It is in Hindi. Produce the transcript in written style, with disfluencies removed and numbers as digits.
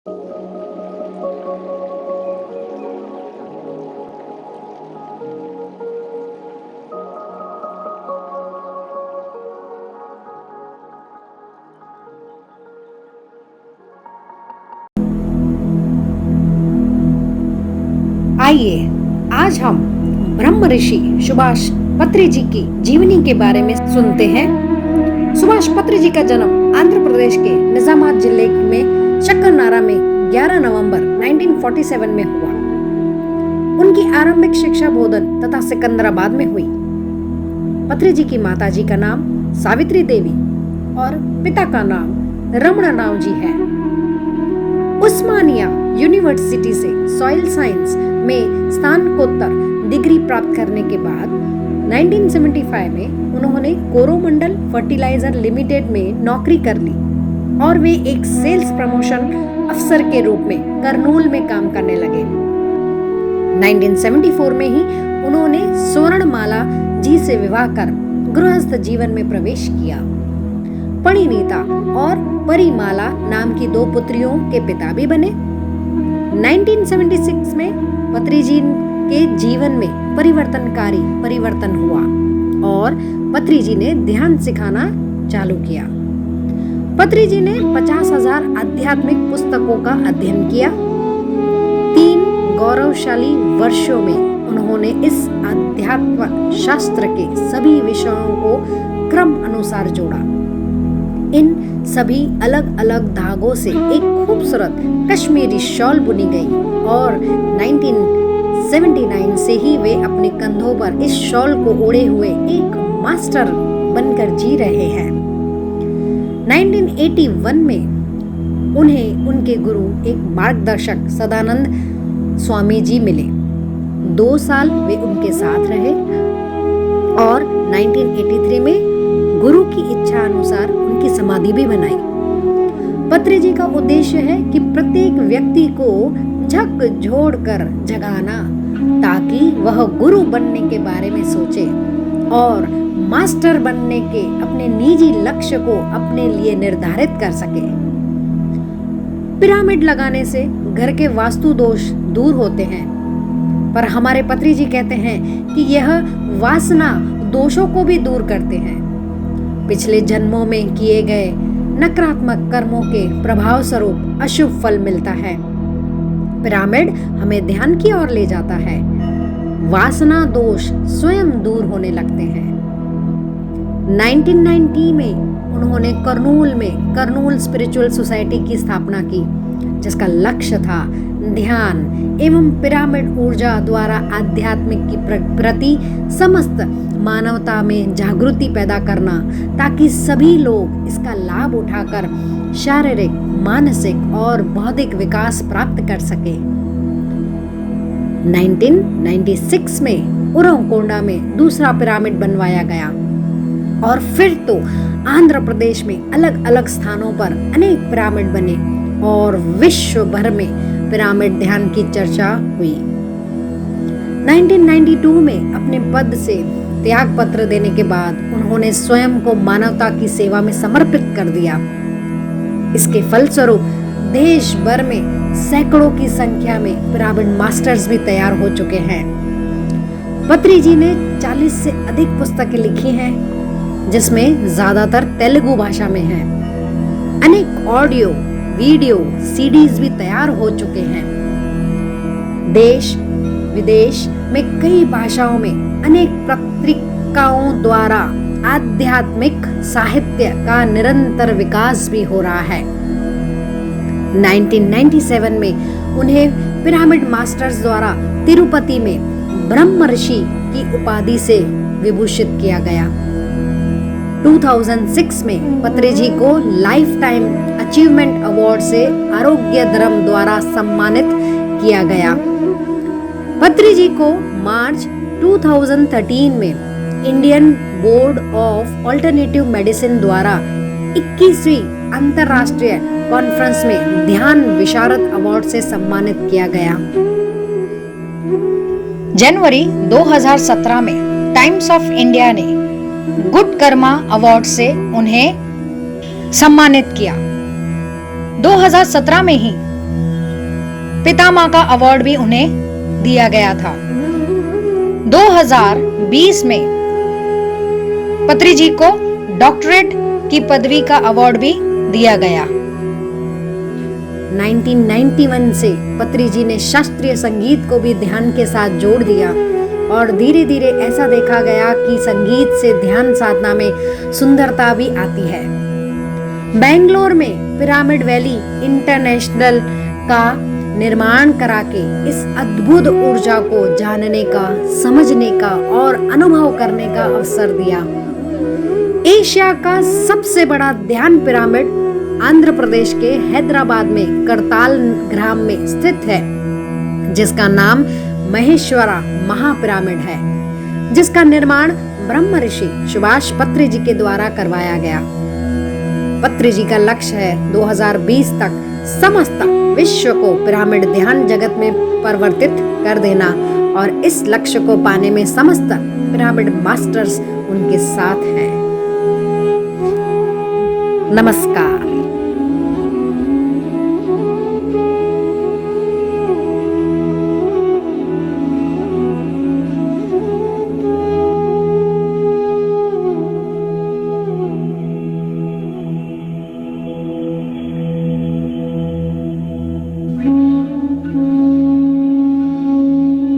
आइए आज हम ब्रह्म ऋषि सुभाष पत्री जी की जीवनी के बारे में सुनते हैं। सुभाष पत्री जी का जन्म आंध्र प्रदेश के निजामाबाद जिले में शक्करनारा में 11 नवंबर 1947 में हुआ। उनकी आरंभिक शिक्षा बोधन तथा सिकंदराबाद में हुई। पत्री जी की माताजी का नाम सावित्री देवी और पिता का नाम रमणराव जी है। उस्मानिया यूनिवर्सिटी से सॉइल साइंस में स्नातकोत्तर डिग्री प्राप्त करने के बाद 1975 में उन्होंने कोरोमंडल फर्टिलाइजर लिमिटेड में नौकरी कर ली और वे एक सेल्स प्रमोशन अफसर के रूप में कर्नूल में काम करने लगे। 1974 में ही उन्होंने स्वर्णमाला जी से विवाह कर गृहस्थ जीवन में प्रवेश किया। परिणीता और परिमाला नाम की 2 पुत्रियों के पिता भी बने। 1976 में पत्री जी के जीवन में परिवर्तनकारी परिवर्तन हुआ और पत्री जी ने ध्यान सिखाना चालू किया। पत्री जी ने 50,000 आध्यात्मिक पुस्तकों का अध्ययन किया। 3 गौरवशाली वर्षों में उन्होंने इस अध्यात्म शास्त्र के सभी विषयों को क्रम अनुसार जोड़ा। इन सभी अलग अलग धागों से एक खूबसूरत कश्मीरी शॉल बुनी गई और 1979 से ही वे अपने कंधों पर इस शॉल को ओढ़े हुए एक मास्टर बनकर जी रहे हैं। 1981 में उन्हें उनके गुरु एक मार्गदर्शक सदानंद स्वामी जी मिले। 2 साल वे उनके साथ रहे और 1983 में गुरु की इच्छा अनुसार उनकी समाधि भी बनाई। पत्री जी का उद्देश्य है कि प्रत्येक व्यक्ति को झकझोर कर जगाना ताकि वह गुरु बनने के बारे में सोचे और मास्टर बनने के अपने निजी लक्ष्य को अपने लिए निर्धारित कर सके। पिरामिड लगाने से घर के वास्तु दोष दूर होते हैं, पर हमारे पत्री जी कहते हैं कि यह वासना दोषों को भी दूर करते हैं। पिछले जन्मों में किए गए नकारात्मक कर्मों के प्रभाव स्वरूप अशुभ फल मिलता है। पिरामिड हमें ध्यान की ओर ले जाता है। वासना दोष स्वयं दूर होने लगते हैं। 1990 में उन्होंने कर्नूल में कर्नूल स्पिरिचुअल सोसाइटी की स्थापना की, जिसका लक्ष्य था ध्यान एवं पिरामिड ऊर्जा द्वारा आध्यात्मिक की प्रति समस्त मानवता में जागृति पैदा करना, ताकि सभी लोग इसका लाभ उठाकर शारीरिक, मानसिक और बौद्धिक विकास प्राप्त कर सके। 1996 में उरवकोंडा में दूसरा पिरामिड बनवाया गया और फिर तो आंध्र प्रदेश में अलग अलग स्थानों पर अनेक पिरामिड बने और विश्व भर में पिरामिड ध्यान की चर्चा हुई। 1992 में अपने पद से त्याग पत्र देने के बाद उन्होंने स्वयं को मानवता की सेवा में समर्पित कर दिया। इसके फलस्वरूप देश भर में सैकड़ों की संख्या में पिरामिड मास्टर्स भी तैयार हो चुके हैं। पत्री जी ने 40 से अधिक पुस्तकें लिखी हैं, जिसमें ज्यादातर तेलुगु भाषा में हैं। अनेक ऑडियो, वीडियो, सीडीज भी तैयार हो चुके हैं। देश विदेश में कई भाषाओं में अनेक पत्रिकाओं द्वारा आध्यात्मिक साहित्य का निरंतर विकास भी हो रहा है। 1997 में उन्हें पिरामिड मास्टर्स द्वारा तिरुपति में ब्रह्म ऋषि की उपाधि से विभूषित किया गया। 2006 में पत्री जी को लाइफ टाइम अचीवमेंट अवार्ड से आरोग्य धर्म द्वारा सम्मानित किया गया। पत्री जी को मार्च 2013 में Indian board of alternative medicine द्वारा 21वीं अंतरराष्ट्रीय कॉन्फ्रेंस में ध्यान विशारद अवार्ड से सम्मानित किया गया। जनवरी 2017 में टाइम्स ऑफ इंडिया ने गुड कर्मा अवार्ड से उन्हें सम्मानित किया। 2017 में ही पितामह का अवार्ड भी उन्हें दिया गया था। 2020 में पत्री जी को डॉक्टरेट की पदवी का अवार्ड भी दिया गया। 1991 से पत्री जी ने शास्त्रीय संगीत को भी ध्यान के साथ जोड़ दिया और धीरे धीरे ऐसा देखा गया कि संगीत से ध्यान साधना में सुंदरता भी आती है। बेंगलोर में पिरामिड वैली इंटरनेशनल का निर्माण करा के इस अद्भुत ऊर्जा को जानने का, समझने का और अनुभव करने का अवसर दिया। एशिया का सबसे बड़ा ध्यान पिरामिड आंध्र प्रदेश के हैदराबाद में करताल ग्राम में स्थित है, जिसका नाम महेश्वरा महापिरामिड है, जिसका निर्माण ब्रह्म ऋषि सुभाष पत्री जी के द्वारा करवाया गया। पत्री जी का लक्ष्य है 2020 तक समस्त विश्व को पिरामिड ध्यान जगत में परिवर्तित कर देना और इस लक्ष्य को पाने में समस्त पिरामिड मास्टर्स उनके साथ हैं। नमस्कार।